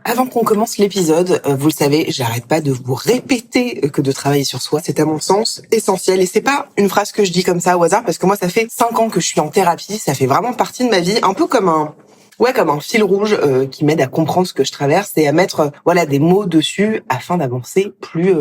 Avant qu'on commence l'épisode, vous le savez, j'arrête pas de vous répéter que de travailler sur soi, c'est à mon sens essentiel. Et c'est pas une phrase que je dis comme ça au hasard, parce que moi, ça fait 5 ans que je suis en thérapie, ça fait vraiment partie de ma vie, un peu comme un fil rouge qui m'aide à comprendre ce que je traverse et à mettre des mots dessus afin d'avancer plus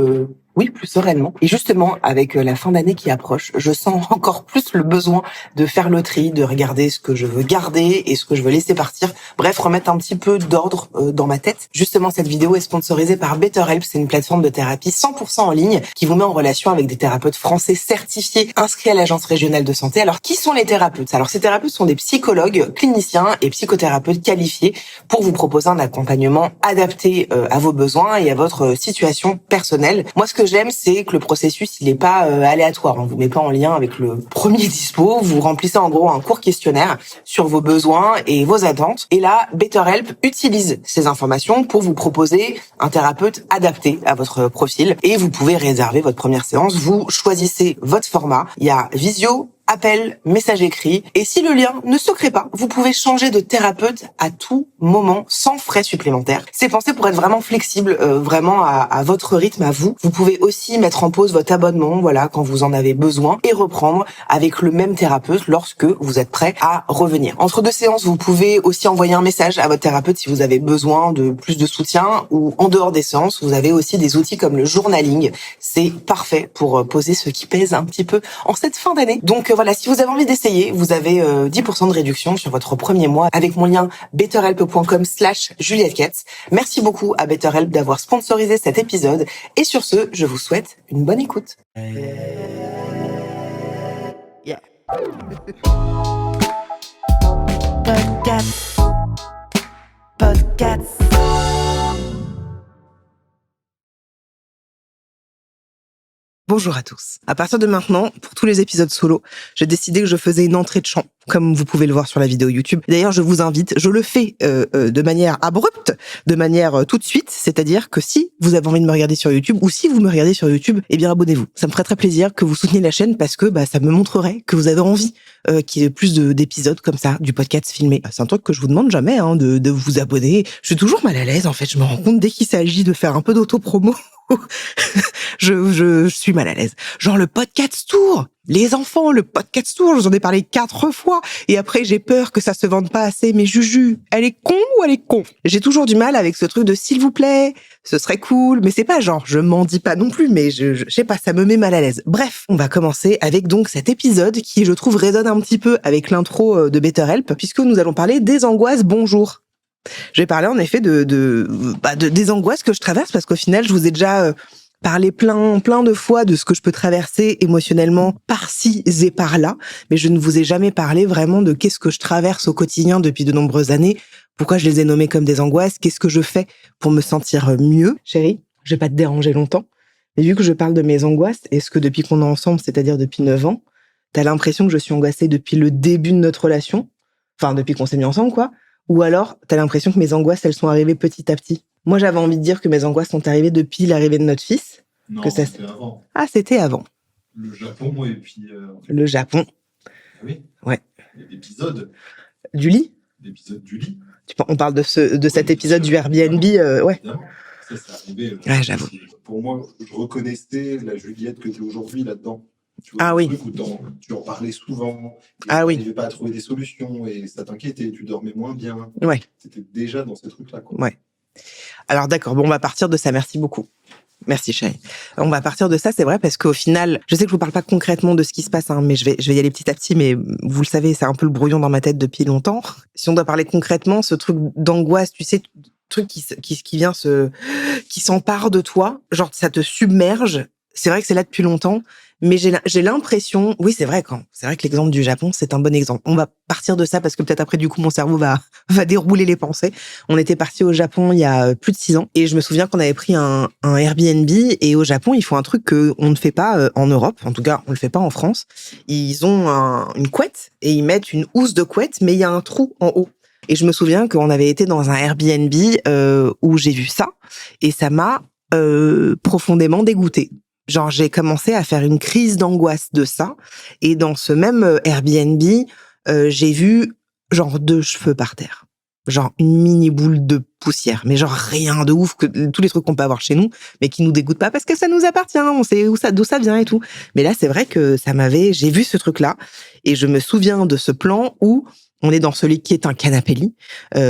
sereinement. Et justement, avec la fin d'année qui approche, je sens encore plus le besoin de faire le tri, de regarder ce que je veux garder et ce que je veux laisser partir. Bref, remettre un petit peu d'ordre dans ma tête. Justement, cette vidéo est sponsorisée par BetterHelp. C'est une plateforme de thérapie 100% en ligne qui vous met en relation avec des thérapeutes français certifiés, inscrits à l'Agence régionale de santé. Alors, qui sont les thérapeutes? Alors, ces thérapeutes sont des psychologues, cliniciens et psychothérapeutes qualifiés pour vous proposer un accompagnement adapté à vos besoins et à votre situation personnelle. Moi, ce que j'aime, c'est que le processus, il est pas aléatoire. On vous met pas en lien avec le premier dispo. Vous remplissez en gros un court questionnaire sur vos besoins et vos attentes. Et là, BetterHelp utilise ces informations pour vous proposer un thérapeute adapté à votre profil. Et vous pouvez réserver votre première séance. Vous choisissez votre format. Il y a visio, appel, message écrit. Et si le lien ne se crée pas, vous pouvez changer de thérapeute à tout moment sans frais supplémentaires. C'est pensé pour être vraiment flexible, vraiment à votre rythme, à vous. Vous pouvez aussi mettre en pause votre abonnement, quand vous en avez besoin, et reprendre avec le même thérapeute lorsque vous êtes prêt à revenir. Entre deux séances, vous pouvez aussi envoyer un message à votre thérapeute si vous avez besoin de plus de soutien, ou en dehors des séances, vous avez aussi des outils comme le journaling. C'est parfait pour poser ce qui pèse un petit peu en cette fin d'année. Donc voilà, si vous avez envie d'essayer, vous avez 10% de réduction sur votre premier mois avec mon lien betterhelp.com/Juliette Katz. Merci beaucoup à BetterHelp d'avoir sponsorisé cet épisode. Et sur ce, je vous souhaite une bonne écoute. Yeah. Podcast. Bonjour à tous. À partir de maintenant, pour tous les épisodes solo, j'ai décidé que je faisais une entrée de chant, comme vous pouvez le voir sur la vidéo YouTube. D'ailleurs, je vous invite, je le fais de manière abrupte, de manière tout de suite, c'est-à-dire que si vous avez envie de me regarder sur YouTube, ou si vous me regardez sur YouTube, eh bien abonnez-vous. Ça me ferait très plaisir que vous souteniez la chaîne parce que ça me montrerait que vous avez envie qu'il y ait plus d'épisodes comme ça, du podcast filmé. C'est un truc que je vous demande jamais, de vous abonner. Je suis toujours mal à l'aise, en fait. Je me rends compte dès qu'il s'agit de faire un peu d'auto-promo. je suis mal à l'aise. Genre le podcast tour. Les enfants, le podcast tour, je vous en ai parlé 4 fois. Et après, j'ai peur que ça se vende pas assez. Mais Juju, elle est con ou elle est con? J'ai toujours du mal avec ce truc de s'il vous plaît, ce serait cool. Mais c'est pas genre, je m'en dis pas non plus, mais je sais pas, ça me met mal à l'aise. Bref, on va commencer avec donc cet épisode qui, je trouve, résonne un petit peu avec l'intro de BetterHelp, puisque nous allons parler des angoisses bonjour. Je vais parler en effet des angoisses que je traverse parce qu'au final, je vous ai déjà parlé plein de fois de ce que je peux traverser émotionnellement par-ci et par-là, mais je ne vous ai jamais parlé vraiment de qu'est-ce que je traverse au quotidien depuis de nombreuses années, pourquoi je les ai nommées comme des angoisses, qu'est-ce que je fais pour me sentir mieux. Chérie, je vais pas te déranger longtemps, mais vu que je parle de mes angoisses, est-ce que depuis qu'on est ensemble, c'est-à-dire depuis 9 ans, t'as l'impression que je suis angoissée depuis le début de notre relation? Enfin, depuis qu'on s'est mis ensemble, quoi. Ou alors, t'as l'impression que mes angoisses, elles sont arrivées petit à petit. Moi, j'avais envie de dire que mes angoisses sont arrivées depuis l'arrivée de notre fils. Non, c'était avant. Ah, c'était avant. Le Japon et puis... Le Japon. Oui. Ouais. Et l'épisode. Du lit. L'épisode du lit. On parle de cet épisode du Airbnb, ouais. Évidemment. Ça, c'est arrivé. Ouais, j'avoue. Pour moi, je reconnaissais la Juliette que tu es aujourd'hui là-dedans. Tu vois, ah oui. Truc où tu en parlais souvent. Tu n'arrivais pas à trouver des solutions et ça t'inquiétait. Tu dormais moins bien. Ouais. Tu étais déjà dans ces trucs-là, quoi. Ouais. Alors d'accord, bon, on va partir de ça. Merci beaucoup. Merci chérie. On va partir de ça, c'est vrai, parce qu'au final, je sais que je vous parle pas concrètement de ce qui se passe, mais je vais y aller petit à petit, mais vous le savez, c'est un peu le brouillon dans ma tête depuis longtemps. Si on doit parler concrètement, ce truc d'angoisse, tu sais, truc qui vient qui s'empare de toi, genre ça te submerge. C'est vrai que c'est là depuis longtemps, mais j'ai l'impression, oui, c'est vrai que l'exemple du Japon, c'est un bon exemple. On va partir de ça parce que peut-être après, du coup, mon cerveau va dérouler les pensées. On était parti au Japon il y a plus de 6 ans et je me souviens qu'on avait pris un Airbnb et au Japon, ils font un truc que on ne fait pas en Europe. En tout cas, on le fait pas en France. Ils ont une couette et ils mettent une housse de couette, mais il y a un trou en haut. Et je me souviens qu'on avait été dans un Airbnb où j'ai vu ça et ça m'a profondément dégoûtée. Genre, j'ai commencé à faire une crise d'angoisse de ça. Et dans ce même Airbnb, j'ai vu genre 2 cheveux par terre. Genre une mini boule de poussière, mais genre rien de ouf, que tous les trucs qu'on peut avoir chez nous, mais qui nous dégoûtent pas parce que ça nous appartient, on sait d'où ça vient et tout. Mais là, c'est vrai que j'ai vu ce truc-là, et je me souviens de ce plan où on est dans celui qui est un canapé-lit,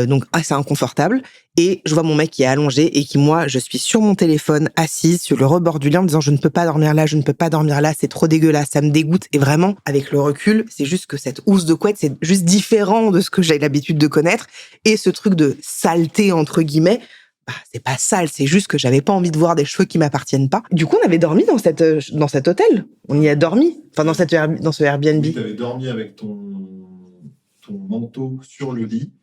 donc assez inconfortable, et je vois mon mec qui est allongé et qui, moi, je suis sur mon téléphone, assise sur le rebord du lit en me disant je ne peux pas dormir là, je ne peux pas dormir là, c'est trop dégueulasse, ça me dégoûte. Et vraiment, avec le recul, c'est juste que cette housse de couette, c'est juste différent de ce que j'ai l'habitude de connaître. Et ce truc de saleté, entre guillemets, c'est pas sale, c'est juste que j'avais pas envie de voir des cheveux qui m'appartiennent pas. Du coup, on avait dormi dans cet hôtel. On y a dormi. Enfin, dans ce Airbnb. Tu avais dormi avec ton manteau sur le lit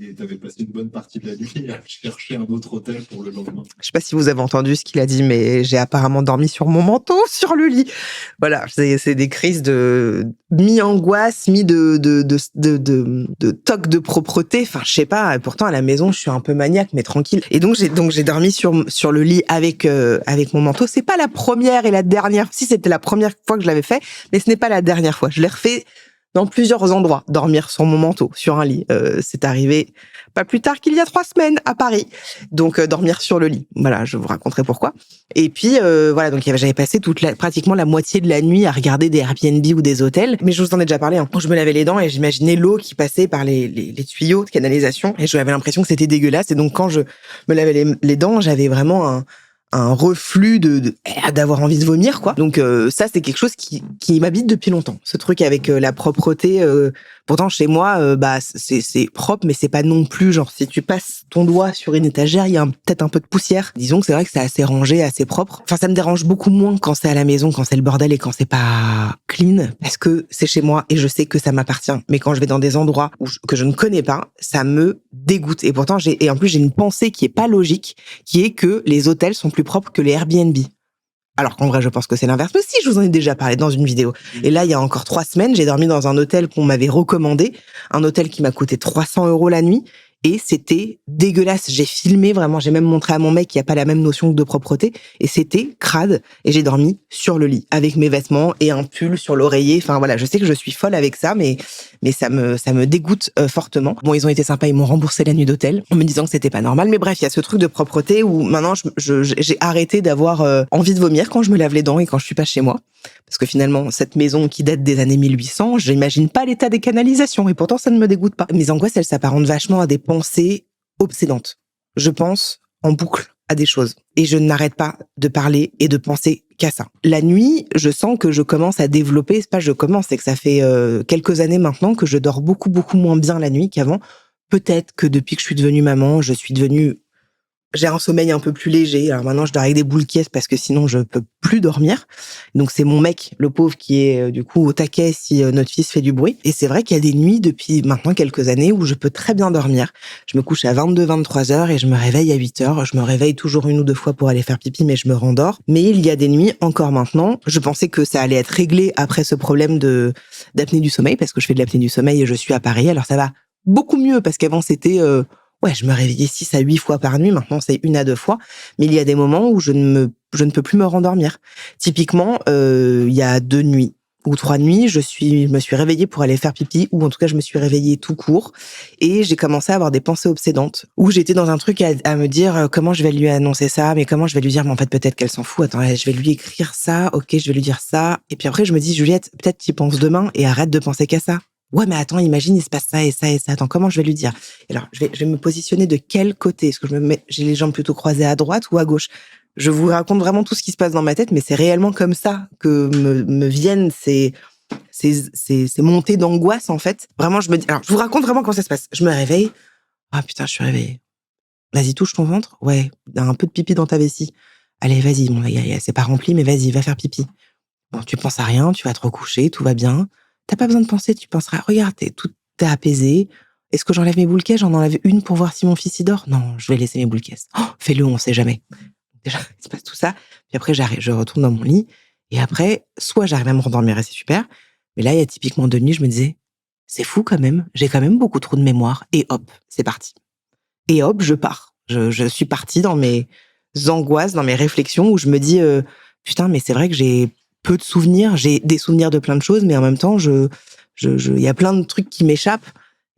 et tu avais passé une bonne partie de la nuit à chercher un autre hôtel pour le lendemain. Je sais pas si vous avez entendu ce qu'il a dit, mais j'ai apparemment dormi sur mon manteau, sur le lit. Voilà, c'est des crises de mi-angoisse, de toc de propreté. Enfin, je sais pas. Et pourtant, à la maison, je suis un peu maniaque, mais tranquille. Et donc j'ai dormi sur le lit avec mon manteau. C'est pas la première et la dernière. Si, c'était la première fois que je l'avais fait, mais ce n'est pas la dernière fois. Je l'ai refait dans plusieurs endroits, dormir sur mon manteau, sur un lit. C'est arrivé pas plus tard qu'il y a 3 semaines à Paris. Donc, dormir sur le lit. Voilà, je vous raconterai pourquoi. Et puis, voilà, donc j'avais passé pratiquement la moitié de la nuit à regarder des Airbnb ou des hôtels. Mais je vous en ai déjà parlé, hein. Je me lavais les dents et j'imaginais l'eau qui passait par les tuyaux de canalisation. Et j'avais l'impression que c'était dégueulasse. Et donc, quand je me lavais les dents, j'avais vraiment un reflux d'avoir envie de vomir, quoi. Donc ça, c'est quelque chose qui m'habite depuis longtemps. Ce truc avec la propreté, pourtant chez moi, c'est propre, mais c'est pas non plus genre si tu passes ton doigt sur une étagère, il y a peut-être un peu de poussière. Disons que c'est vrai que c'est assez rangé, assez propre. Enfin, ça me dérange beaucoup moins quand c'est à la maison, quand c'est le bordel et quand c'est pas clean, parce que c'est chez moi et je sais que ça m'appartient. Mais quand je vais dans des endroits que je ne connais pas, ça me dégoûte. Et pourtant, en plus, j'ai une pensée qui est pas logique, qui est que les hôtels sont plus propres que les Airbnb. Alors qu'en vrai, je pense que c'est l'inverse. Mais si, je vous en ai déjà parlé dans une vidéo. Et là, il y a encore 3 semaines, j'ai dormi dans un hôtel qu'on m'avait recommandé. Un hôtel qui m'a coûté 300 € la nuit. Et c'était dégueulasse. J'ai filmé, vraiment, j'ai même montré à mon mec qui a pas la même notion que de propreté. Et c'était crade. Et j'ai dormi sur le lit, avec mes vêtements et un pull sur l'oreiller. Enfin voilà, je sais que je suis folle avec ça, mais ça me dégoûte fortement. Bon, ils ont été sympas, ils m'ont remboursé la nuit d'hôtel en me disant que c'était pas normal. Mais bref, il y a ce truc de propreté où maintenant, j'ai arrêté d'avoir envie de vomir quand je me lave les dents et quand je suis pas chez moi. Parce que finalement, cette maison qui date des années 1800, j'imagine pas l'état des canalisations et pourtant ça ne me dégoûte pas. Mes angoisses, elles s'apparentent vachement à des pensées obsédantes. Je pense en boucle à des choses et je n'arrête pas de parler et de penser qu'à ça. La nuit, je sens que je commence à développer, c'est pas je commence, c'est que ça fait quelques années maintenant que je dors beaucoup moins bien la nuit qu'avant. Peut-être que depuis que je suis devenue maman, j'ai un sommeil un peu plus léger. Alors maintenant, je dors avec des boules qui parce que sinon, je peux plus dormir. Donc, c'est mon mec, le pauvre, qui est du coup au taquet si notre fils fait du bruit. Et c'est vrai qu'il y a des nuits depuis maintenant quelques années où je peux très bien dormir. Je me couche à 22-23 heures et je me réveille à 8 heures. Je me réveille toujours 1 ou 2 fois pour aller faire pipi, mais je me rendors. Mais il y a des nuits, encore maintenant, je pensais que ça allait être réglé après ce problème d'apnée du sommeil, parce que je fais de l'apnée du sommeil et je suis à Paris. Alors, ça va beaucoup mieux parce qu'avant, c'était... je me réveillais 6 à 8 fois par nuit. Maintenant, c'est 1 à 2 fois. Mais il y a des moments où je ne peux plus me rendormir. Typiquement, il y a 2 nuits ou 3 nuits, je me suis réveillée pour aller faire pipi, ou en tout cas, je me suis réveillée tout court. Et j'ai commencé à avoir des pensées obsédantes, où j'étais dans un truc à me dire comment je vais lui annoncer ça, mais comment je vais lui dire, mais en fait, peut-être qu'elle s'en fout. Attends, je vais lui écrire ça. Ok, je vais lui dire ça. Et puis après, je me dis, Juliette, peut-être tu y penses demain et arrête de penser qu'à ça. Ouais, mais attends, imagine, il se passe ça et ça et ça. Attends, comment je vais lui dire? Alors, je vais me positionner de quel côté? Est-ce que j'ai les jambes plutôt croisées à droite ou à gauche? Je vous raconte vraiment tout ce qui se passe dans ma tête, mais c'est réellement comme ça que me viennent ces montées d'angoisse, en fait. Vraiment, je vous raconte vraiment comment ça se passe. Je me réveille. Ah, putain, je suis réveillée. Vas-y, touche ton ventre. Ouais, il y a un peu de pipi dans ta vessie. Allez, vas-y, bon, c'est pas rempli, mais vas-y, va faire pipi. Bon, tu penses à rien, tu vas te recoucher, tout va bien. T'as pas besoin de penser, tu penseras, regarde, tout est apaisé. Est-ce que j'enlève mes boules caisses? J'en enlève une pour voir si mon fils y dort? Non, je vais laisser mes boules caisses. Oh, fais-le, on sait jamais. Déjà, il se passe tout ça. Puis après, je retourne dans mon lit. Et après, soit j'arrive à me rendormir et c'est super. Mais là, il y a typiquement 2 nuits, je me disais, c'est fou quand même. J'ai quand même beaucoup trop de mémoire. Et hop, c'est parti. Et hop, je pars. Je suis partie dans mes angoisses, dans mes réflexions où je me dis, putain, mais c'est vrai que j'ai peu de souvenirs, j'ai des souvenirs de plein de choses, mais en même temps, il y a plein de trucs qui m'échappent.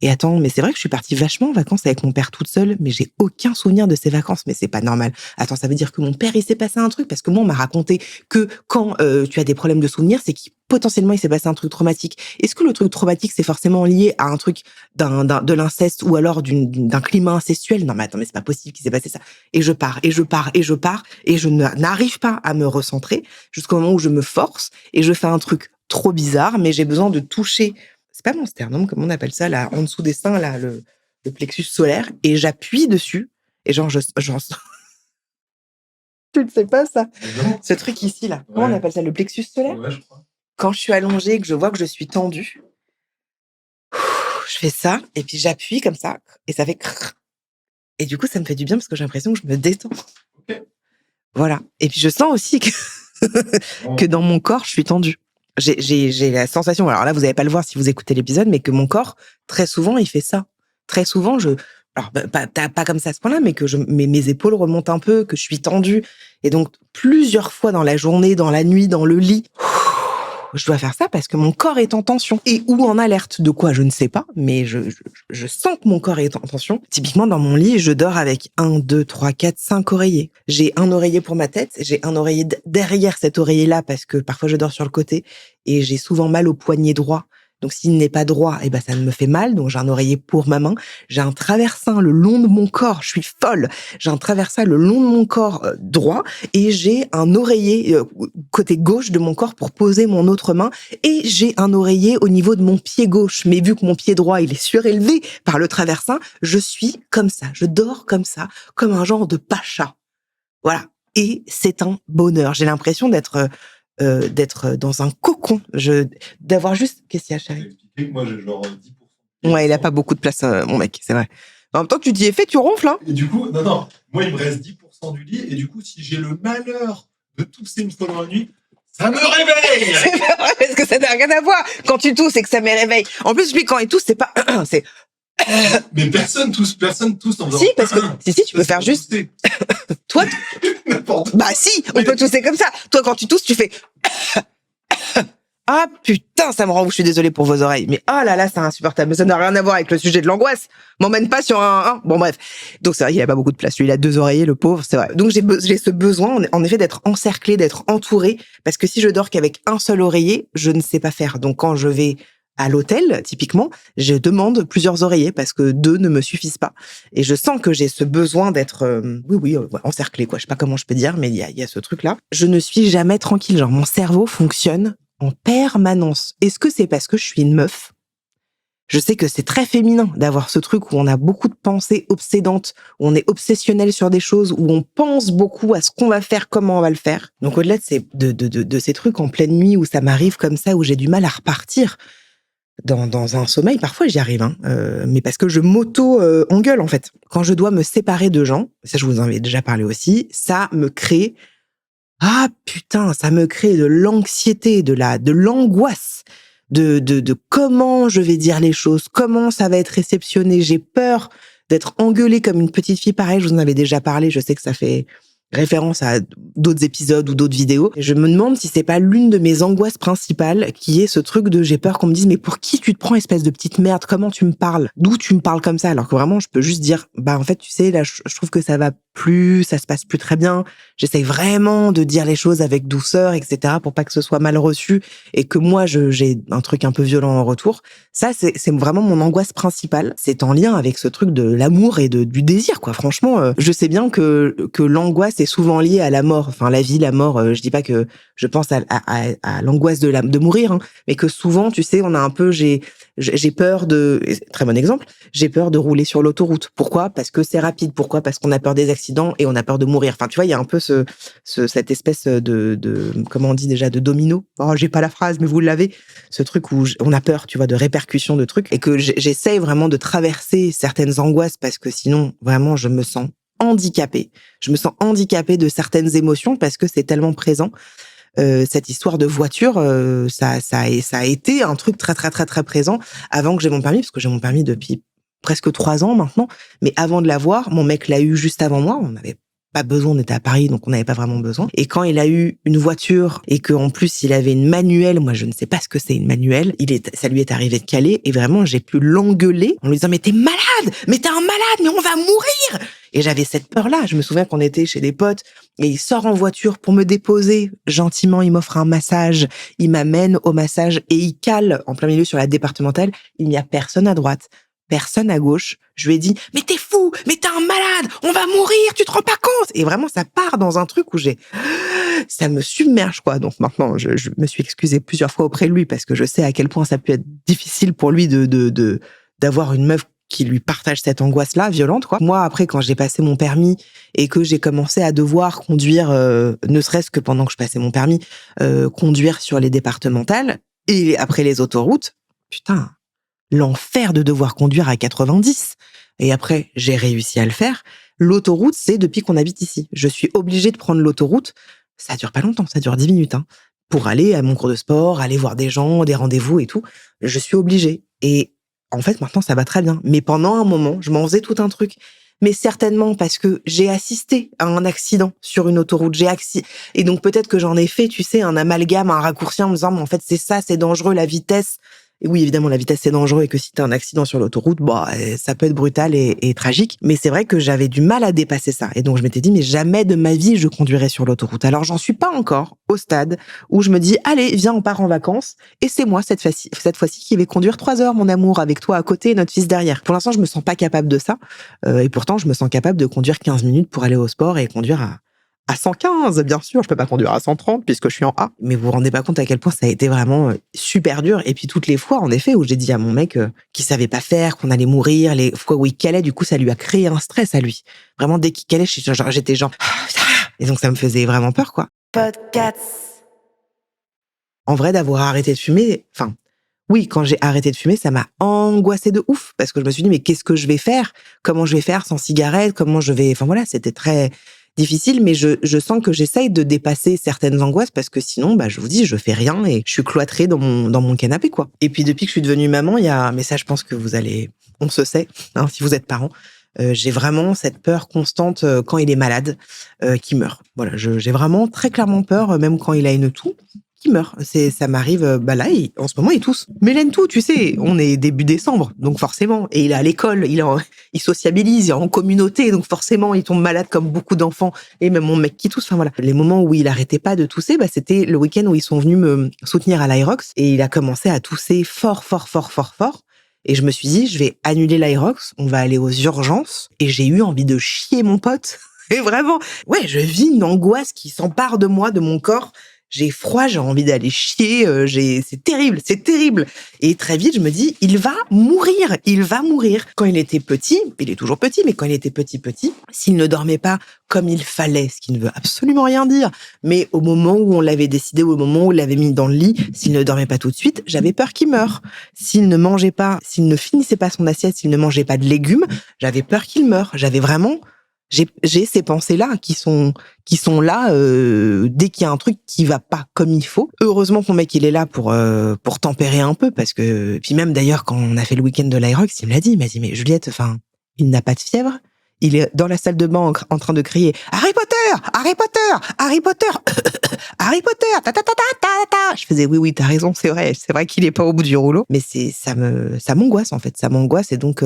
Et attends, mais c'est vrai que je suis partie vachement en vacances avec mon père toute seule, mais j'ai aucun souvenir de ces vacances. Mais c'est pas normal. Attends, ça veut dire que mon père, il s'est passé un truc? Parce que moi, on m'a raconté que quand tu as des problèmes de souvenirs, c'est qu'il potentiellement il s'est passé un truc traumatique. Est-ce que le truc traumatique, c'est forcément lié à un truc de l'inceste ou alors d'un climat incestuel? Non, mais attends, mais c'est pas possible qu'il s'est passé ça. Et je pars, et je pars, et je pars, et je n'arrive pas à me recentrer jusqu'au moment où je me force et je fais un truc trop bizarre, mais j'ai besoin de toucher. C'est pas mon sternum, comment on appelle ça, là, en dessous des seins, là, le plexus solaire, et j'appuie dessus, et genre, tu ne sais pas, ça? Non. Ce truc ici, là, comment on appelle ça, le plexus solaire? Ouais, je crois. Quand je suis allongée et que je vois que je suis tendue, je fais ça, et puis j'appuie comme ça, et ça fait crrr. Et du coup, ça me fait du bien parce que j'ai l'impression que je me détends. Ok. Voilà. Et puis je sens aussi que dans mon corps, je suis tendue. J'ai la sensation, alors là, vous n'allez pas le voir si vous écoutez l'épisode, mais que mon corps, très souvent, il fait ça. Très souvent, alors pas comme ça à ce point-là, mais que mes épaules remontent un peu, que je suis tendue. Et donc, plusieurs fois dans la journée, dans la nuit, dans le lit, je dois faire ça parce que mon corps est en tension. Et ou en alerte. De quoi, je ne sais pas, mais je sens que mon corps est en tension. Typiquement, dans mon lit, je dors avec 1, 2, 3, 4, 5 oreillers. J'ai un oreiller pour ma tête, j'ai un oreiller derrière cet oreiller-là parce que parfois je dors sur le côté et j'ai souvent mal au poignet droit. Donc s'il n'est pas droit, ça me fait mal. Donc j'ai un oreiller pour ma main. J'ai un traversin le long de mon corps. Je suis folle. J'ai un traversin le long de mon corps droit et j'ai un oreiller côté gauche de mon corps pour poser mon autre main. Et j'ai un oreiller au niveau de mon pied gauche. Mais vu que mon pied droit, il est surélevé par le traversin, je suis comme ça. Je dors comme ça, comme un genre de pacha. Voilà. Et c'est un bonheur. J'ai l'impression d'être dans un cocon, d'avoir juste... Qu'est-ce qu'il y a, chérie? Moi, j'ai genre 10%. Ouais, il a pas beaucoup de place, mon mec, c'est vrai. En même temps, tu t'y es fait, tu ronfles, hein? Et du coup, non, moi, il me reste 10% du lit, et du coup, si j'ai le malheur de tousser une fois dans la nuit, ça me réveille! C'est pas vrai, parce que ça n'a rien à voir. Quand tu tousses, c'est que ça me réveille. En plus, lui, quand il tousse, c'est pas... c'est... Mais personne tousse en faisant... Si, parce que... Si, tu peux faire juste... Toi, bah si, on peut tousser comme ça. Toi, quand tu tousses, tu fais... Ah putain, ça me rend ouf, je suis désolée pour vos oreilles. Mais oh là là, c'est insupportable. Mais ça n'a rien à voir avec le sujet de l'angoisse. M'emmène pas sur un... Bon bref. Donc c'est vrai qu'il a pas beaucoup de place. Lui, il a 2 oreillers, le pauvre, c'est vrai. Donc j'ai ce besoin, en effet, d'être encerclée, d'être entourée. Parce que si je dors qu'avec un seul oreiller, je ne sais pas faire. Donc quand je vais à l'hôtel, typiquement, je demande plusieurs oreillers parce que 2 ne me suffisent pas. Et je sens que j'ai ce besoin d'être, encerclée, quoi. Je sais pas comment je peux dire, mais il y a ce truc-là. Je ne suis jamais tranquille. Genre, mon cerveau fonctionne en permanence. Est-ce que c'est parce que je suis une meuf? Je sais que c'est très féminin d'avoir ce truc où on a beaucoup de pensées obsédantes, où on est obsessionnel sur des choses, où on pense beaucoup à ce qu'on va faire, comment on va le faire. Donc au-delà de ces trucs en pleine nuit où ça m'arrive comme ça, où j'ai du mal à repartir dans un sommeil, parfois j'y arrive, mais parce que je m'auto-engueule en fait. Quand je dois me séparer de gens, ça je vous en ai déjà parlé aussi, ça me crée... Ah putain, ça me crée de l'anxiété, de l'angoisse, de comment je vais dire les choses, comment ça va être réceptionné. J'ai peur d'être engueulée comme une petite fille. Pareil, je vous en avais déjà parlé, je sais que ça fait référence à d'autres épisodes ou d'autres vidéos. Et je me demande si c'est pas l'une de mes angoisses principales qui est ce truc de j'ai peur qu'on me dise mais pour qui tu te prends, espèce de petite merde, comment tu me parles, d'où tu me parles comme ça, alors que vraiment je peux juste dire en fait tu sais là je trouve que ça va plus, ça se passe plus très bien, j'essaye vraiment de dire les choses avec douceur, etc., pour pas que ce soit mal reçu et que moi j'ai un truc un peu violent en retour. Ça c'est vraiment mon angoisse principale. C'est en lien avec ce truc de l'amour et du désir, quoi. Franchement, je sais bien que l'angoisse est souvent liée à la mort, enfin la vie, la mort. Je dis pas que je pense à l'angoisse de mourir, mais que souvent, tu sais, on a un peu j'ai peur très bon exemple, j'ai peur de rouler sur l'autoroute. Pourquoi? Parce que c'est rapide. Pourquoi? Parce qu'on a peur des accidents et on a peur de mourir. Enfin, tu vois, il y a un peu cette espèce de comment on dit déjà, de domino. Oh, j'ai pas la phrase, mais vous l'avez. Ce truc où on a peur, tu vois, de répercussions de trucs et que j'essaye vraiment de traverser certaines angoisses parce que sinon, vraiment, je me sens handicapée. Je me sens handicapée de certaines émotions parce que c'est tellement présent. Cette histoire de voiture, ça a été un truc très très très très présent avant que j'ai mon permis, parce que j'ai mon permis depuis presque 3 ans maintenant. Mais avant de l'avoir, mon mec l'a eu juste avant moi. On avait pas besoin, on était à Paris, donc on n'avait pas vraiment besoin. Et quand il a eu une voiture et qu'en plus il avait une manuelle, moi je ne sais pas ce que c'est une manuelle, ça lui est arrivé de caler et vraiment j'ai pu l'engueuler en lui disant mais t'es malade, mais t'es un malade, mais on va mourir. Et j'avais cette peur-là. Je me souviens qu'on était chez des potes et il sort en voiture pour me déposer. Gentiment, il m'offre un massage, il m'amène au massage et il cale en plein milieu sur la départementale. Il n'y a personne à droite. Personne à gauche. Je lui ai dit, mais t'es fou, mais t'es un malade, on va mourir, tu te rends pas compte. Et vraiment, ça part dans un truc où ça me submerge, quoi. Donc maintenant, je me suis excusée plusieurs fois auprès de lui parce que je sais à quel point ça peut être difficile pour lui d'avoir une meuf qui lui partage cette angoisse-là, violente, quoi. Moi, après, quand j'ai passé mon permis et que j'ai commencé à devoir conduire, ne serait-ce que pendant que je passais mon permis, conduire sur les départementales et après les autoroutes, putain, l'enfer de devoir conduire à 90. Et après, j'ai réussi à le faire. L'autoroute, c'est depuis qu'on habite ici. Je suis obligée de prendre l'autoroute. Ça dure pas longtemps, ça dure 10 minutes, hein, pour aller à mon cours de sport, aller voir des gens, des rendez-vous et tout. Je suis obligée. Et en fait, maintenant, ça va très bien. Mais pendant un moment, je m'en faisais tout un truc. Mais certainement parce que j'ai assisté à un accident sur une autoroute. Et donc peut-être que j'en ai fait, tu sais, un amalgame, un raccourci en me disant, mais en fait, c'est ça, c'est dangereux, la vitesse. Et oui, évidemment, la vitesse, c'est dangereux et que si t'as un accident sur l'autoroute, ça peut être brutal et tragique. Mais c'est vrai que j'avais du mal à dépasser ça. Et donc, je m'étais dit, mais jamais de ma vie, je conduirai sur l'autoroute. Alors, j'en suis pas encore au stade où je me dis, allez, viens, on part en vacances. Et c'est moi, cette fois-ci, qui vais conduire 3 heures, mon amour, avec toi à côté et notre fils derrière. Pour l'instant, je me sens pas capable de ça. Et pourtant, je me sens capable de conduire 15 minutes pour aller au sport et conduire à 115, bien sûr, je peux pas conduire à 130 puisque je suis en A. Mais vous vous rendez pas compte à quel point ça a été vraiment super dur. Et puis toutes les fois, en effet, où j'ai dit à mon mec qu'il savait pas faire, qu'on allait mourir, les fois où il calait, du coup, ça lui a créé un stress à lui. Vraiment, dès qu'il calait, j'étais genre... Et donc, ça me faisait vraiment peur, quoi. Podcast. En vrai, d'avoir arrêté de fumer, oui, quand j'ai arrêté de fumer, ça m'a angoissée de ouf parce que je me suis dit, mais qu'est-ce que je vais faire? Comment je vais faire sans cigarette? Comment je vais... c'était très difficile, mais je sens que j'essaye de dépasser certaines angoisses parce que sinon, je vous dis, je fais rien et je suis cloîtrée dans mon canapé, quoi. Et puis depuis que je suis devenue maman, mais ça, je pense que on se sait, hein, si vous êtes parents, j'ai vraiment cette peur constante quand il est malade, qu'il meurt. Voilà, j'ai vraiment très clairement peur, même quand il a une toux, qui meurt. Ça m'arrive, là, en ce moment, il tousse. Mélène tout, tu sais, on est début décembre, donc forcément. Et il est à l'école, il sociabilise, il est en communauté, donc forcément, il tombe malade comme beaucoup d'enfants. Et même mon mec qui tousse, Les moments où il arrêtait pas de tousser, c'était le week-end où ils sont venus me soutenir à l'Aerox. Et il a commencé à tousser fort, fort, fort, fort, fort. Et je me suis dit, je vais annuler l'Aerox, on va aller aux urgences. Et j'ai eu envie de chier mon pote. Et vraiment, ouais, je vis une angoisse qui s'empare de moi, de mon corps. J'ai froid, j'ai envie d'aller chier, c'est terrible. Et très vite, je me dis, il va mourir. Quand il était petit, il est toujours petit, mais quand il était petit, s'il ne dormait pas comme il fallait, ce qui ne veut absolument rien dire, mais au moment où on l'avait décidé, ou au moment où on l'avait mis dans le lit, s'il ne dormait pas tout de suite, j'avais peur qu'il meure. S'il ne mangeait pas, s'il ne finissait pas son assiette, s'il ne mangeait pas de légumes, j'avais peur qu'il meure. J'ai ces pensées-là qui sont là dès qu'il y a un truc qui va pas comme il faut. Heureusement que mon mec il est là pour tempérer un peu parce que puis même d'ailleurs quand on a fait le week-end de l'Aerox, il m'a dit mais Juliette, il n'a pas de fièvre. Il est dans la salle de bain en train de crier Harry Potter, Harry Potter, Harry Potter, Harry Potter, ta ta ta ta ta ta. Je faisais oui, t'as raison, c'est vrai qu'il est pas au bout du rouleau, mais ça m'angoisse en fait, ça m'angoisse et donc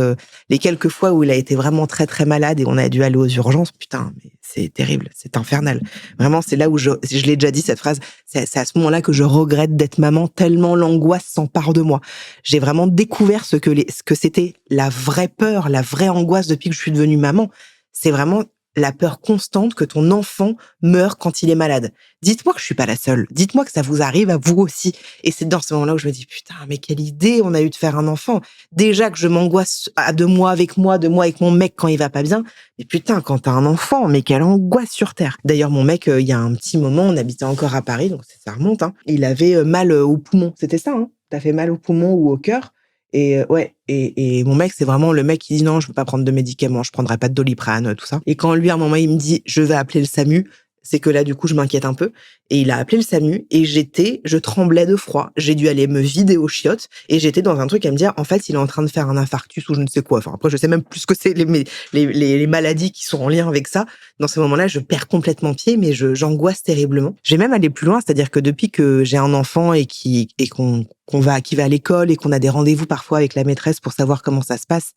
les quelques fois où il a été vraiment très très malade et on a dû aller aux urgences, putain, mais c'est terrible, c'est infernal. Vraiment, c'est là où je l'ai déjà dit cette phrase, c'est à ce moment-là que je regrette d'être maman tellement l'angoisse s'empare de moi. J'ai vraiment découvert ce que c'était la vraie peur, la vraie angoisse depuis que je suis devenue maman. C'est vraiment la peur constante que ton enfant meurt quand il est malade. Dites-moi que je suis pas la seule. Dites-moi que ça vous arrive à vous aussi. Et c'est dans ce moment-là où je me dis, putain, mais quelle idée on a eu de faire un enfant. Déjà que je m'angoisse à 2 mois avec moi, 2 mois avec mon mec quand il va pas bien. Mais putain, quand t'as un enfant, mais quelle angoisse sur Terre. D'ailleurs, mon mec, il y a un petit moment, on habitait encore à Paris, donc ça remonte, hein. Il avait mal au poumon. C'était ça, hein. T'as fait mal au poumon ou au cœur. Et et mon mec, c'est vraiment le mec qui dit non, je veux pas prendre de médicaments, je prendrai pas de Doliprane, tout ça. Et quand lui, à un moment, il me dit, je vais appeler le SAMU, c'est que là, du coup, je m'inquiète un peu. Et il a appelé le SAMU et je tremblais de froid. J'ai dû aller me vider aux chiottes et j'étais dans un truc à me dire, en fait, il est en train de faire un infarctus ou je ne sais quoi. Enfin, après, je sais même plus ce que c'est les maladies qui sont en lien avec ça. Dans ces moments-là, je perds complètement pied, mais j'angoisse terriblement. Je vais même aller plus loin, c'est-à-dire que depuis que j'ai un enfant qui va à l'école et qu'on a des rendez-vous parfois avec la maîtresse pour savoir comment ça se passe,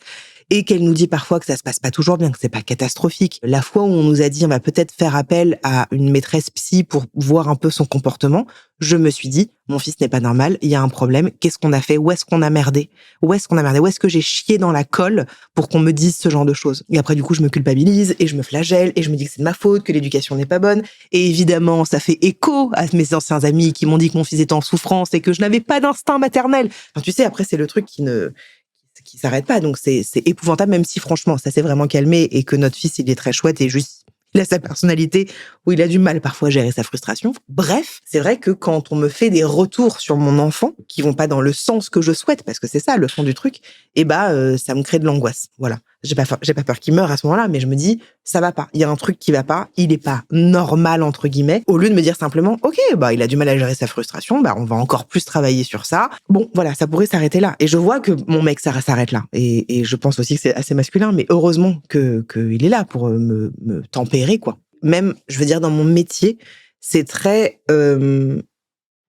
et qu'elle nous dit parfois que ça se passe pas toujours bien, que c'est pas catastrophique. La fois où on nous a dit on va peut-être faire appel à une maîtresse psy pour voir un peu son comportement, je me suis dit mon fils n'est pas normal, il y a un problème, qu'est-ce qu'on a fait, où est-ce qu'on a merdé, où est-ce que j'ai chié dans la colle pour qu'on me dise ce genre de choses. Et après du coup je me culpabilise et je me flagelle et je me dis que c'est de ma faute, que l'éducation n'est pas bonne. Et évidemment ça fait écho à mes anciens amis qui m'ont dit que mon fils était en souffrance et que je n'avais pas d'instinct maternel. Enfin, tu sais, après c'est le truc qui s'arrête pas, donc c'est épouvantable, même si franchement ça s'est vraiment calmé et que notre fils il est très chouette et juste il a sa personnalité où il a du mal parfois à gérer sa frustration. Bref, c'est vrai que quand on me fait des retours sur mon enfant qui vont pas dans le sens que je souhaite, parce que c'est ça le fond du truc, ça me crée de l'angoisse. Voilà. J'ai pas peur qu'il meure à ce moment-là, mais je me dis ça va pas. Il y a un truc qui va pas. Il est pas normal entre guillemets. Au lieu de me dire simplement ok il a du mal à gérer sa frustration, on va encore plus travailler sur ça. Bon voilà, ça pourrait s'arrêter là. Et je vois que mon mec ça s'arrête là. Et je pense aussi que c'est assez masculin, mais heureusement que il est là pour me tempérer quoi. Même je veux dire dans mon métier c'est très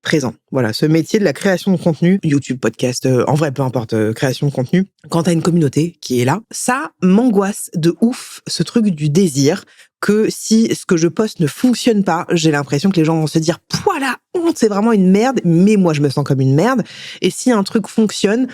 présent. Voilà, ce métier de la création de contenu, YouTube, podcast, en vrai, peu importe, création de contenu, quand t'as une communauté qui est là, ça m'angoisse de ouf, ce truc du désir, que si ce que je poste ne fonctionne pas, j'ai l'impression que les gens vont se dire, pouah la honte, c'est vraiment une merde, mais moi je me sens comme une merde, et si un truc fonctionne,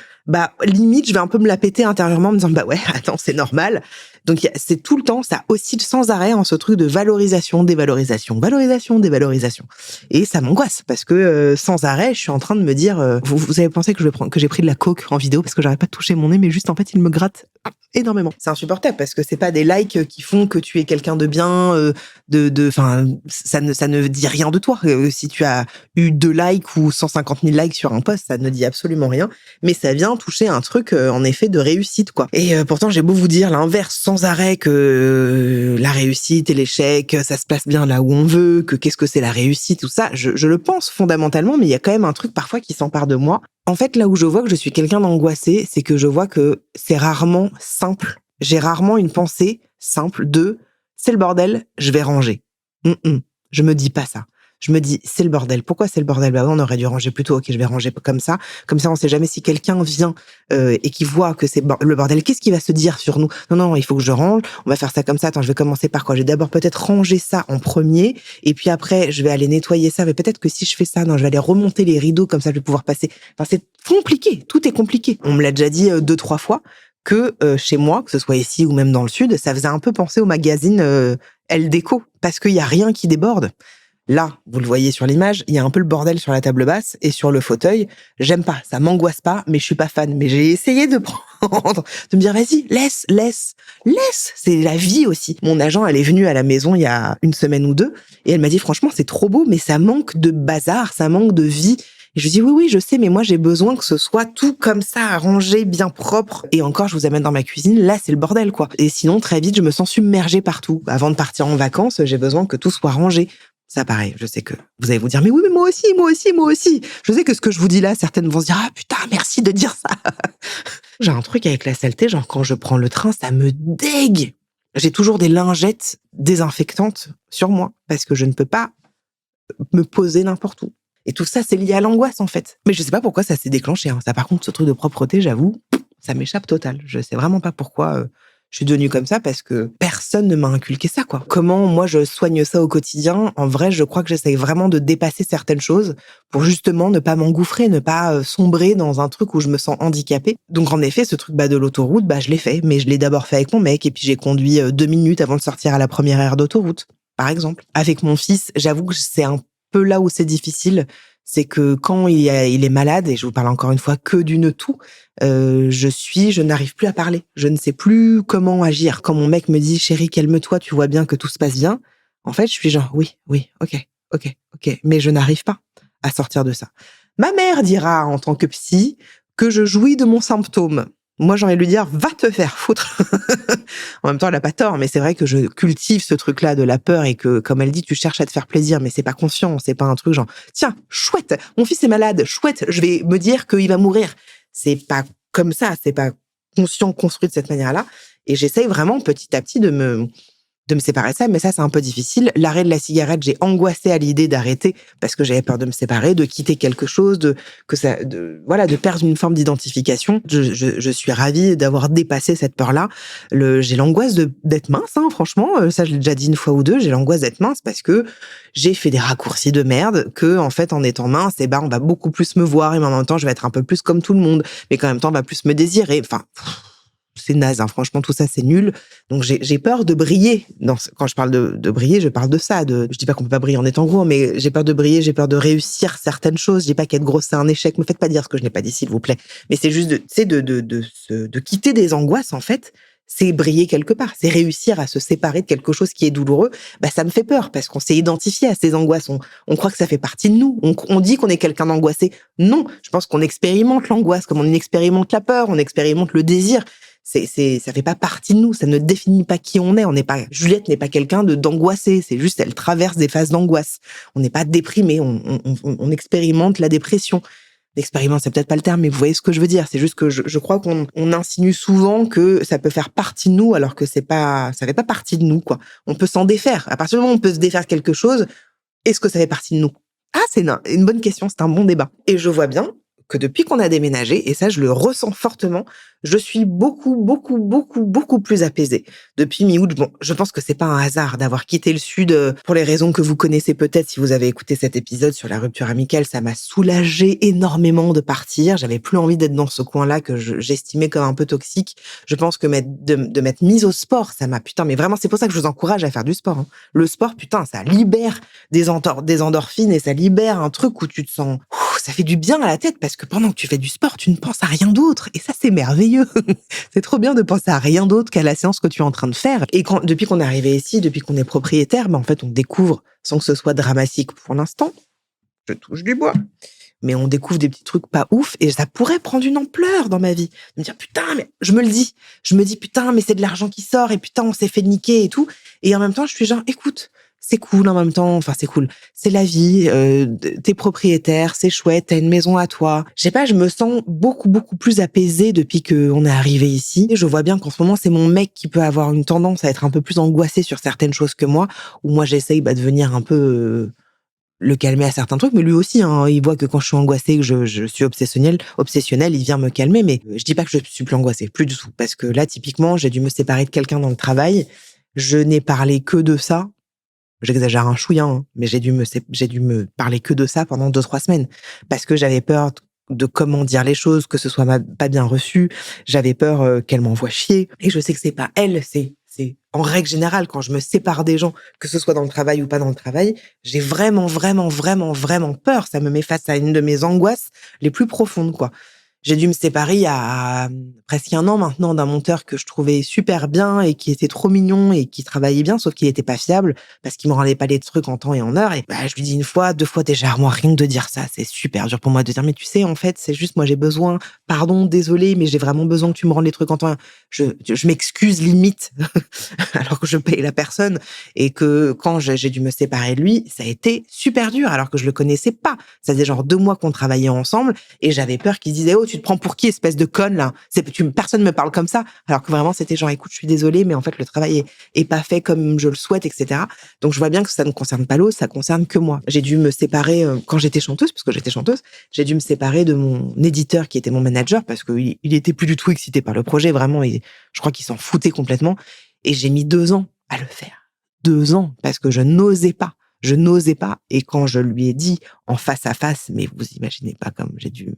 limite, je vais un peu me la péter intérieurement en me disant, ouais, attends, c'est normal. Donc c'est tout le temps, ça oscille sans arrêt en ce truc de valorisation, dévalorisation, valorisation, dévalorisation. Et ça m'angoisse parce que sans arrêt, je suis en train de me dire, vous avez pensé que j'ai pris de la coke en vidéo parce que j'arrête pas de toucher mon nez, mais juste en fait, il me gratte énormément. C'est insupportable parce que c'est pas des likes qui font que tu es quelqu'un de bien, ça ne dit rien de toi. Si tu as eu 2 likes ou 150 000 likes sur un post, ça ne dit absolument rien. Mais ça vient toucher un truc, en effet, de réussite, quoi. Et pourtant, j'ai beau vous dire l'inverse sans arrêt que la réussite et l'échec, ça se place bien là où on veut, que qu'est-ce que c'est la réussite, tout ça. Je le pense fondamentalement, mais il y a quand même un truc parfois qui s'empare de moi. En fait, là où je vois que je suis quelqu'un d'angoissé, c'est que je vois que c'est rarement simple. J'ai rarement une pensée simple de « c'est le bordel, je vais ranger ». Je me dis pas ça. Je me dis, c'est le bordel. Pourquoi c'est le bordel? On aurait dû ranger plus tôt. Ok, je vais ranger comme ça. Comme ça, on sait jamais si quelqu'un vient et qui voit que c'est le bordel. Qu'est-ce qu'il va se dire sur nous? Non, il faut que je range. On va faire ça comme ça. Attends, je vais commencer par quoi? Je vais d'abord peut-être ranger ça en premier. Et puis après, je vais aller nettoyer ça. Mais peut-être que si je fais ça, non, je vais aller remonter les rideaux. Comme ça, je vais pouvoir passer. Enfin, c'est compliqué. Tout est compliqué. On me l'a déjà dit 2-3 fois que chez moi, que ce soit ici ou même dans le sud, ça faisait un peu penser au magazine Elle Déco. Parce qu'il y a rien qui déborde. Là, vous le voyez sur l'image, il y a un peu le bordel sur la table basse et sur le fauteuil. J'aime pas, ça m'angoisse pas, mais je suis pas fan. Mais j'ai essayé de de me dire, vas-y, laisse. C'est la vie aussi. Mon agent, elle est venue à la maison il y a 1 semaine ou 2 et elle m'a dit, franchement, c'est trop beau, mais ça manque de bazar, ça manque de vie. Et je lui dis, oui, je sais, mais moi, j'ai besoin que ce soit tout comme ça, arrangé, bien propre. Et encore, je vous amène dans ma cuisine, là, c'est le bordel, quoi. Et sinon, très vite, je me sens submergée partout. Avant de partir en vacances, j'ai besoin que tout soit rangé. Ça, pareil, je sais que vous allez vous dire, mais oui, mais moi aussi. Je sais que ce que je vous dis là, certaines vont se dire, ah putain, merci de dire ça. J'ai un truc avec la saleté, genre quand je prends le train, ça me dégue. J'ai toujours des lingettes désinfectantes sur moi parce que je ne peux pas me poser n'importe où. Et tout ça, c'est lié à l'angoisse, en fait. Mais je sais pas pourquoi ça s'est déclenché. Ça, par contre, ce truc de propreté, j'avoue, ça m'échappe total. Je sais vraiment pas pourquoi je suis devenue comme ça parce que personne ne m'a inculqué ça, quoi. Comment moi je soigne ça au quotidien? En vrai, je crois que j'essaye vraiment de dépasser certaines choses pour justement ne pas m'engouffrer, ne pas sombrer dans un truc où je me sens handicapée. Donc en effet, ce truc de l'autoroute, je l'ai fait, mais je l'ai d'abord fait avec mon mec et puis j'ai conduit 2 minutes avant de sortir à la première aire d'autoroute, par exemple. Avec mon fils, j'avoue que c'est un peu là où c'est difficile. C'est que quand il est malade, et je vous parle encore une fois que d'une toux, je n'arrive plus à parler. Je ne sais plus comment agir. Quand mon mec me dit, chérie, calme-toi, tu vois bien que tout se passe bien. En fait, je suis genre, oui, ok. Mais je n'arrive pas à sortir de ça. Ma mère dira, en tant que psy, que je jouis de mon symptôme. Moi, j'ai envie de lui dire, va te faire foutre. En même temps, elle a pas tort, mais c'est vrai que je cultive ce truc-là de la peur et que, comme elle dit, tu cherches à te faire plaisir, mais c'est pas conscient, c'est pas un truc genre, tiens, chouette, mon fils est malade, chouette, je vais me dire qu'il va mourir. C'est pas comme ça, c'est pas conscient, construit de cette manière-là. Et j'essaye vraiment petit à petit de me séparer de ça, mais ça, c'est un peu difficile. L'arrêt de la cigarette, j'ai angoissé à l'idée d'arrêter parce que j'avais peur de me séparer, de quitter quelque chose, de perdre une forme d'identification. Je suis ravie d'avoir dépassé cette peur-là. J'ai l'angoisse d'être mince, hein, franchement. Ça, je l'ai déjà dit une fois ou deux. J'ai l'angoisse d'être mince parce que j'ai fait des raccourcis de merde que, en fait, en étant mince, on va beaucoup plus me voir et en même temps, je vais être un peu plus comme tout le monde, mais qu'en même temps, on va plus me désirer. Enfin, c'est naze, hein. Franchement, tout ça, c'est nul. Donc, j'ai peur de briller. Quand je parle de briller, je parle de ça. Je dis pas qu'on peut pas briller en étant gros, mais j'ai peur de briller, j'ai peur de réussir certaines choses. Je dis pas qu'être gros, c'est un échec. Me faites pas dire ce que je n'ai pas dit, s'il vous plaît. Mais c'est juste de quitter des angoisses, en fait. C'est briller quelque part. C'est réussir à se séparer de quelque chose qui est douloureux. Bah, ça me fait peur parce qu'on s'est identifié à ces angoisses. On croit que ça fait partie de nous. On dit qu'on est quelqu'un d'angoissé. Non. Je pense qu'on expérimente l'angoisse comme on expérimente la peur, on expérimente le désir. Ça fait pas partie de nous, ça ne définit pas qui on est. Juliette n'est pas quelqu'un d'angoissé, c'est juste, elle traverse des phases d'angoisse. On n'est pas déprimé, on expérimente la dépression. L'expérimente, c'est peut-être pas le terme, mais vous voyez ce que je veux dire. C'est juste que je crois qu'on insinue souvent que ça peut faire partie de nous, alors que ça fait pas partie de nous, quoi. On peut s'en défaire. À partir du moment où on peut se défaire de quelque chose, est-ce que ça fait partie de nous? Ah, c'est une bonne question, c'est un bon débat. Et je vois bien que depuis qu'on a déménagé, et ça je le ressens fortement, je suis beaucoup, beaucoup, beaucoup, beaucoup plus apaisée. Depuis mi-août, bon, je pense que c'est pas un hasard d'avoir quitté le Sud pour les raisons que vous connaissez peut-être si vous avez écouté cet épisode sur la rupture amicale. Ça m'a soulagée énormément de partir. J'avais plus envie d'être dans ce coin-là que j'estimais comme un peu toxique. Je pense que de m'être mise au sport, ça m'a, putain, mais vraiment, c'est pour ça que je vous encourage à faire du sport, hein. Le sport, putain, ça libère des endorphines et ça libère un truc où tu te sens, ça fait du bien à la tête parce que pendant que tu fais du sport, tu ne penses à rien d'autre. Et ça, c'est merveilleux. C'est trop bien de penser à rien d'autre qu'à la séance que tu es en train de faire. Et depuis qu'on est arrivé ici, depuis qu'on est propriétaire, en fait, on découvre, sans que ce soit dramatique pour l'instant, je touche du bois, mais on découvre des petits trucs pas ouf et ça pourrait prendre une ampleur dans ma vie. De me dire, putain, mais je me dis, putain, mais c'est de l'argent qui sort et putain, on s'est fait niquer et tout. Et en même temps, je suis genre, écoute, c'est cool en même temps, enfin c'est cool, c'est la vie, t'es propriétaire, c'est chouette, t'as une maison à toi. Je sais pas, je me sens beaucoup beaucoup plus apaisée depuis qu'on est arrivé ici. Et je vois bien qu'en ce moment c'est mon mec qui peut avoir une tendance à être un peu plus angoissé sur certaines choses que moi, où moi j'essaye de venir un peu le calmer à certains trucs, mais lui aussi, hein, il voit que quand je suis angoissée, que je suis obsessionnelle, il vient me calmer, mais je dis pas que je suis plus angoissée, plus du tout, parce que là typiquement j'ai dû me séparer de quelqu'un dans le travail, je n'ai parlé que de ça. J'exagère un chouïa, hein, mais j'ai dû me parler que de ça pendant 2-3 semaines. Parce que j'avais peur de comment dire les choses, que ce soit pas bien reçu. J'avais peur qu'elle m'envoie chier. Et je sais que c'est pas elle, c'est en règle générale, quand je me sépare des gens, que ce soit dans le travail ou pas dans le travail, j'ai vraiment, vraiment, vraiment, vraiment peur. Ça me met face à une de mes angoisses les plus profondes, quoi. J'ai dû me séparer il y a presque 1 an maintenant d'un monteur que je trouvais super bien et qui était trop mignon et qui travaillait bien, sauf qu'il était pas fiable parce qu'il me rendait pas les trucs en temps et en heure. Et je lui dis 1 fois, 2 fois déjà, moi rien que de dire ça, c'est super dur pour moi de dire, mais tu sais, en fait, c'est juste moi j'ai besoin, pardon, désolé, mais j'ai vraiment besoin que tu me rendes les trucs en temps. Je m'excuse limite alors que je paye la personne et que quand j'ai dû me séparer de lui, ça a été super dur alors que je le connaissais pas. Ça faisait genre 2 mois qu'on travaillait ensemble et j'avais peur qu'il disait, oh, tu te prends pour qui, espèce de conne, là? Personne me parle comme ça. Alors que vraiment, c'était genre, écoute, je suis désolée, mais en fait, le travail est pas fait comme je le souhaite, etc. Donc, je vois bien que ça ne concerne pas l'autre, ça concerne que moi. J'ai dû me séparer quand j'étais chanteuse, parce que j'étais chanteuse. J'ai dû me séparer de mon éditeur qui était mon manager parce qu'il était plus du tout excité par le projet, vraiment. Et je crois qu'il s'en foutait complètement. Et j'ai mis 2 ans à le faire. 2 ans, parce que je n'osais pas. Je n'osais pas. Et quand je lui ai dit en face à face, mais vous imaginez pas comme j'ai dû...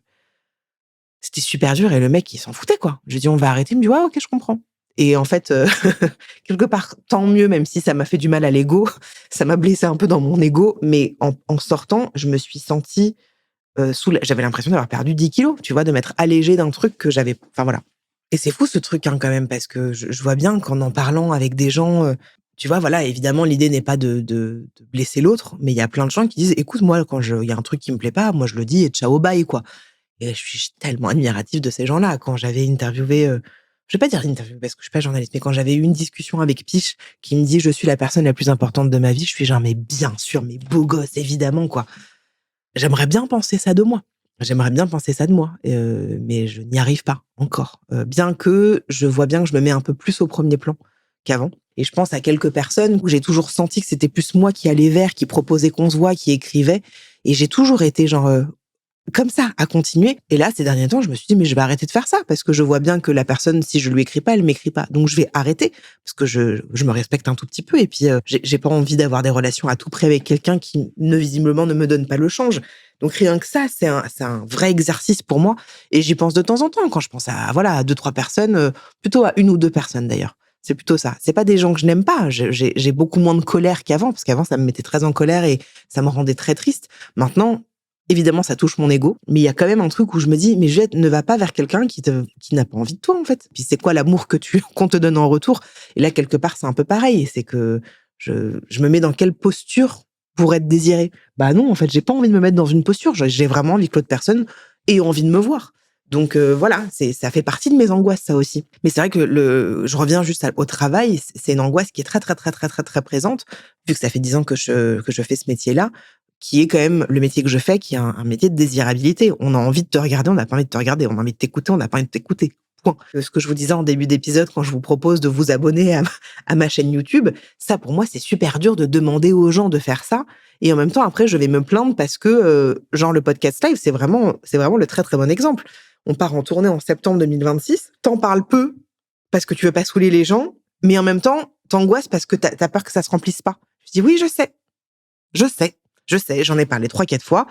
C'était super dur et le mec, il s'en foutait, quoi. Je lui ai dit, on va arrêter. Il me dit, ouais, ok, je comprends. Et en fait, quelque part, tant mieux, même si ça m'a fait du mal à l'ego, ça m'a blessé un peu dans mon ego, mais en sortant, je me suis sentie j'avais l'impression d'avoir perdu 10 kilos, tu vois, de m'être allégée d'un truc que j'avais... Enfin, voilà. Et c'est fou, ce truc, hein, quand même, parce que je vois bien qu'en en parlant avec des gens... tu vois, voilà, évidemment, l'idée n'est pas de blesser l'autre, mais il y a plein de gens qui disent, écoute, moi, quand il y a un truc qui me plaît pas, moi, je le dis et ciao, bye, quoi. Et je suis tellement admirative de ces gens-là. Quand j'avais interviewé, je vais pas dire interviewé parce que je suis pas journaliste, mais quand j'avais eu une discussion avec Piche qui me dit: «Je suis la personne la plus importante de ma vie», je suis genre: «Mais bien sûr, mais beau gosse, évidemment, quoi». J'aimerais bien penser ça de moi. J'aimerais bien penser ça de moi, mais je n'y arrive pas encore. Bien que je vois bien que je me mets un peu plus au premier plan qu'avant et je pense à quelques personnes où j'ai toujours senti que c'était plus moi qui allais vers, qui proposait qu'on se voit, qui écrivait et j'ai toujours été genre, comme ça, à continuer. Et là, ces derniers temps, je me suis dit, mais je vais arrêter de faire ça parce que je vois bien que la personne, si je lui écris pas, elle m'écrit pas. Donc, je vais arrêter parce que je me respecte un tout petit peu. Et puis, j'ai pas envie d'avoir des relations à tout prix avec quelqu'un qui, visiblement, ne me donne pas le change. Donc, rien que ça, c'est un vrai exercice pour moi. Et j'y pense de temps en temps quand je pense à, voilà, à 2-3 personnes, plutôt à 1 ou 2 personnes d'ailleurs. C'est plutôt ça. C'est pas des gens que je n'aime pas. J'ai beaucoup moins de colère qu'avant parce qu'avant, ça me mettait très en colère et ça me rendait très triste. Maintenant, évidemment, ça touche mon ego, mais il y a quand même un truc où je me dis, mais Juliette, ne va pas vers quelqu'un qui n'a pas envie de toi, en fait. Puis c'est quoi l'amour qu'on te donne en retour? Et là, quelque part, c'est un peu pareil. C'est que je me mets dans quelle posture pour être désirée? Bah non, en fait, j'ai pas envie de me mettre dans une posture. J'ai vraiment envie que l'autre personne ait envie de me voir. Donc voilà, ça fait partie de mes angoisses, ça aussi. Mais c'est vrai que je reviens juste au travail, c'est une angoisse qui est très, très, très, très, très, très présente, vu que ça fait 10 ans que je fais ce métier-là, qui est quand même le métier que je fais, qui est un métier de désirabilité. On a envie de te regarder, on n'a pas envie de te regarder. On a envie de t'écouter, on n'a pas envie de t'écouter. Point. Ce que je vous disais en début d'épisode, quand je vous propose de vous abonner à ma chaîne YouTube, ça, pour moi, c'est super dur de demander aux gens de faire ça. Et en même temps, après, je vais me plaindre parce que, genre, le podcast live, c'est vraiment le très, très bon exemple. On part en tournée en septembre 2026. T'en parles peu parce que tu veux pas saouler les gens, mais en même temps, t'angoisses parce que t'as peur que ça se remplisse pas. Je dis oui, je sais. Je sais, j'en ai parlé 3-4 fois.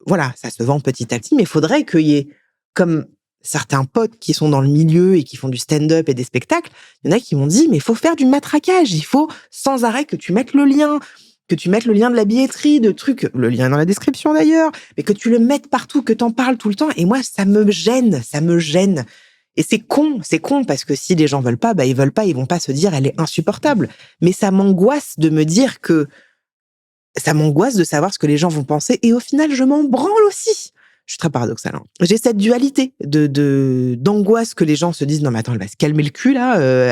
Voilà, ça se vend petit à petit, mais il faudrait qu'il y ait, comme certains potes qui sont dans le milieu et qui font du stand-up et des spectacles, il y en a qui m'ont dit, mais il faut faire du matraquage, il faut sans arrêt que tu mettes le lien de la billetterie, de trucs, le lien est dans la description d'ailleurs, mais que tu le mettes partout, que t'en parles tout le temps. Et moi, ça me gêne. Et c'est con parce que si les gens veulent pas, bah ils veulent pas, ils vont pas se dire elle est insupportable. Mais ça m'angoisse de me dire que ça m'angoisse de savoir ce que les gens vont penser et au final, je m'en branle aussi. Je suis très paradoxale, hein. J'ai cette dualité d'angoisse que les gens se disent: «Non mais attends, elle va se calmer le cul là,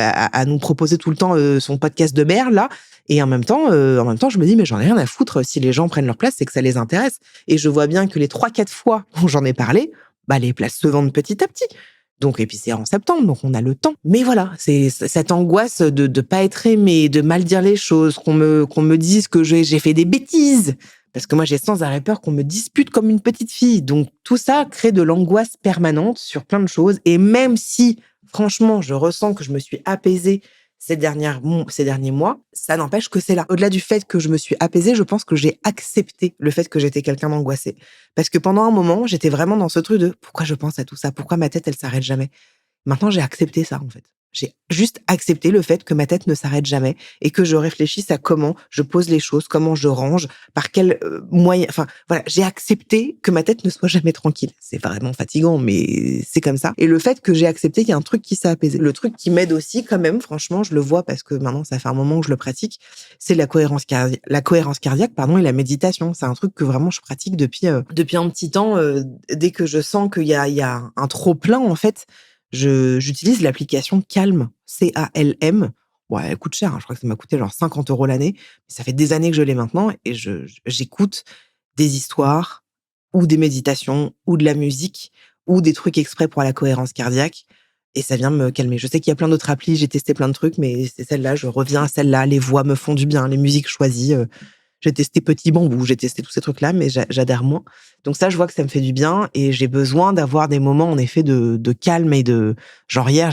à nous proposer tout le temps, son podcast de merde là», et en même temps, je me dis: «Mais j'en ai rien à foutre, si les gens prennent leur place, c'est que ça les intéresse», et je vois bien que les 3-4 fois où j'en ai parlé, bah, les places se vendent petit à petit. Donc, et puis c'est en septembre, donc on a le temps. Mais voilà, c'est cette angoisse de pas être aimée, de mal dire les choses, qu'on me dise que j'ai fait des bêtises. Parce que moi, j'ai sans arrêt peur qu'on me dispute comme une petite fille. Donc, tout ça crée de l'angoisse permanente sur plein de choses. Et même si, franchement, je ressens que je me suis apaisée ces derniers mois, ça n'empêche que c'est là. Au-delà du fait que je me suis apaisée, je pense que j'ai accepté le fait que j'étais quelqu'un d'angoissé. Parce que pendant un moment, j'étais vraiment dans ce truc de pourquoi je pense à tout ça? Pourquoi ma tête, elle s'arrête jamais? Maintenant, j'ai accepté ça, en fait. J'ai juste accepté le fait que ma tête ne s'arrête jamais et que je réfléchisse à comment je pose les choses, comment je range, par quel moyen. Enfin, voilà, j'ai accepté que ma tête ne soit jamais tranquille. C'est vraiment fatigant, mais c'est comme ça. Et le fait que j'ai accepté qu'il y a un truc qui s'est apaisé. Le truc qui m'aide aussi, quand même, franchement, je le vois parce que maintenant, ça fait un moment que je le pratique, c'est la cohérence cardiaque, pardon, et la méditation. C'est un truc que vraiment je pratique depuis un petit temps. Dès que je sens qu'il y a un trop plein, en fait, j'utilise l'application Calm, Calm. Ouais, elle coûte cher, hein, je crois que ça m'a coûté genre 50 € l'année. Mais ça fait des années que je l'ai maintenant et j'écoute des histoires ou des méditations ou de la musique ou des trucs exprès pour la cohérence cardiaque et ça vient me calmer. Je sais qu'il y a plein d'autres applis, j'ai testé plein de trucs, mais c'est celle-là, je reviens à celle-là. Les voix me font du bien, les musiques choisies. J'ai testé Petit Bambou, j'ai testé tous ces trucs-là, mais j'adhère moins. Donc ça, je vois que ça me fait du bien et j'ai besoin d'avoir des moments, en effet, de calme et de... Genre hier,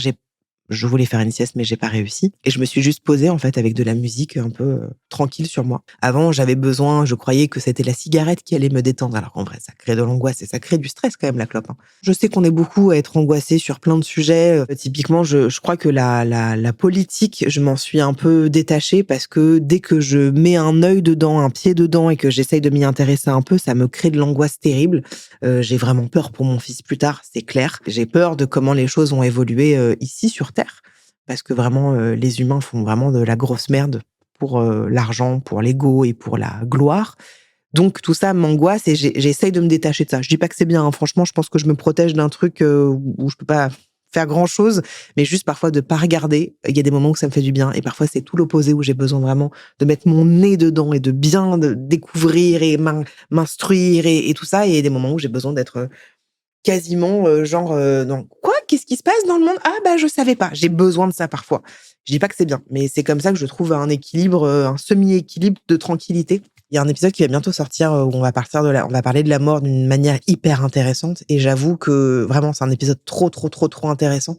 je voulais faire une sieste, mais j'ai pas réussi. Et je me suis juste posée, en fait, avec de la musique un peu tranquille sur moi. Avant, j'avais besoin, je croyais que c'était la cigarette qui allait me détendre. Alors qu'en vrai, ça crée de l'angoisse et ça crée du stress quand même, la clope, hein. Je sais qu'on est beaucoup à être angoissé sur plein de sujets. Typiquement, je crois que la politique, je m'en suis un peu détachée parce que dès que je mets un œil dedans, un pied dedans et que j'essaye de m'y intéresser un peu, ça me crée de l'angoisse terrible. J'ai vraiment peur pour mon fils plus tard, c'est clair. J'ai peur de comment les choses vont évoluer ici sur Terre, parce que vraiment, les humains font vraiment de la grosse merde pour l'argent, pour l'ego et pour la gloire. Donc tout ça m'angoisse et j'essaye de me détacher de ça. Je dis pas que c'est bien, hein. Franchement, je pense que je me protège d'un truc où je peux pas faire grand chose, mais juste parfois de pas regarder. Il y a des moments où ça me fait du bien et parfois c'est tout l'opposé où j'ai besoin vraiment de mettre mon nez dedans et de bien découvrir et m'instruire et tout ça. Et il y a des moments où j'ai besoin d'être quasiment non, quoi, qu'est-ce qui se passe dans le monde? Ah bah je savais pas. J'ai besoin de ça parfois. Je dis pas que c'est bien, mais c'est comme ça que je trouve un équilibre, un semi-équilibre de tranquillité. Il y a un épisode qui va bientôt sortir où on va parler de la mort d'une manière hyper intéressante et j'avoue que vraiment c'est un épisode trop intéressant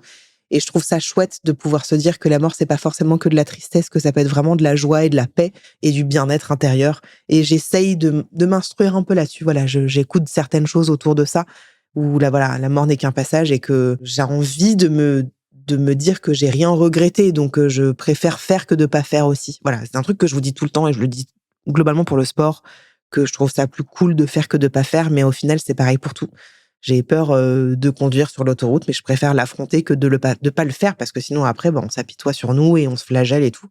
et je trouve ça chouette de pouvoir se dire que la mort c'est pas forcément que de la tristesse, que ça peut être vraiment de la joie et de la paix et du bien-être intérieur et j'essaye de m'instruire un peu là-dessus. Voilà, j'écoute certaines choses autour de ça où la mort n'est qu'un passage et que j'ai envie de me dire que j'ai rien regretté, donc je préfère faire que de pas faire aussi. Voilà, c'est un truc que je vous dis tout le temps et je le dis globalement pour le sport, que je trouve ça plus cool de faire que de pas faire, mais au final, c'est pareil pour tout. J'ai peur de conduire sur l'autoroute, mais je préfère l'affronter que de pas le faire, parce que sinon après, on s'apitoie sur nous et on se flagelle et tout.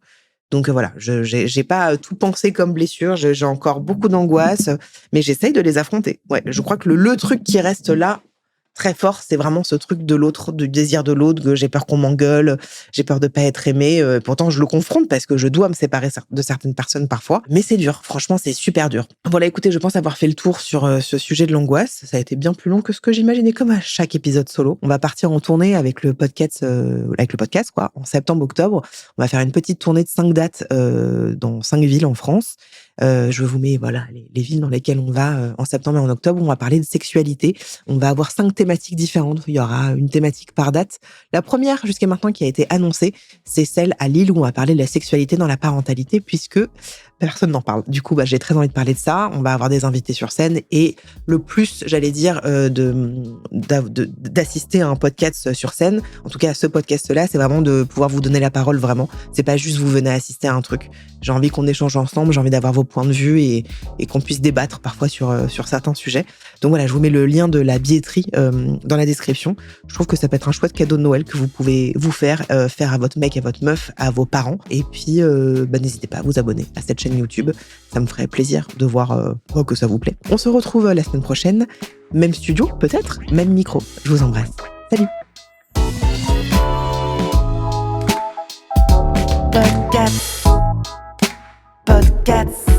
Donc voilà, j'ai pas tout pensé comme blessure, j'ai encore beaucoup d'angoisse, mais j'essaye de les affronter. Ouais, je crois que le truc qui reste là, très fort, c'est vraiment ce truc de l'autre, du désir de l'autre, que j'ai peur qu'on m'engueule, j'ai peur de pas être aimée. Pourtant, je le confronte parce que je dois me séparer de certaines personnes parfois. Mais c'est dur. Franchement, c'est super dur. Voilà, écoutez, je pense avoir fait le tour sur ce sujet de l'angoisse. Ça a été bien plus long que ce que j'imaginais, comme à chaque épisode solo. On va partir en tournée avec le podcast, quoi, en septembre-octobre. On va faire une petite tournée de 5 dates dans 5 villes en France. Je vous mets les villes dans lesquelles on va en septembre et en octobre. On va parler de sexualité. On va avoir 5 thématiques différentes. Il y aura une thématique par date. La première jusqu'à maintenant qui a été annoncée, c'est celle à Lille où on va parler de la sexualité dans la parentalité puisque personne n'en parle. Du coup, j'ai très envie de parler de ça. On va avoir des invités sur scène et le plus, j'allais dire, d'assister à un podcast sur scène. En tout cas, ce podcast-là, c'est vraiment de pouvoir vous donner la parole vraiment. C'est pas juste vous venez assister à un truc. J'ai envie qu'on échange ensemble. J'ai envie d'avoir vos points de vue et qu'on puisse débattre parfois sur certains sujets. Donc voilà, je vous mets le lien de la billetterie dans la description. Je trouve que ça peut être un chouette cadeau de Noël que vous pouvez vous faire à votre mec, à votre meuf, à vos parents. Et puis, n'hésitez pas à vous abonner à cette chaîne YouTube. Ça me ferait plaisir de voir que ça vous plaît. On se retrouve la semaine prochaine. Même studio, peut-être, même micro. Je vous embrasse. Salut. Podcast.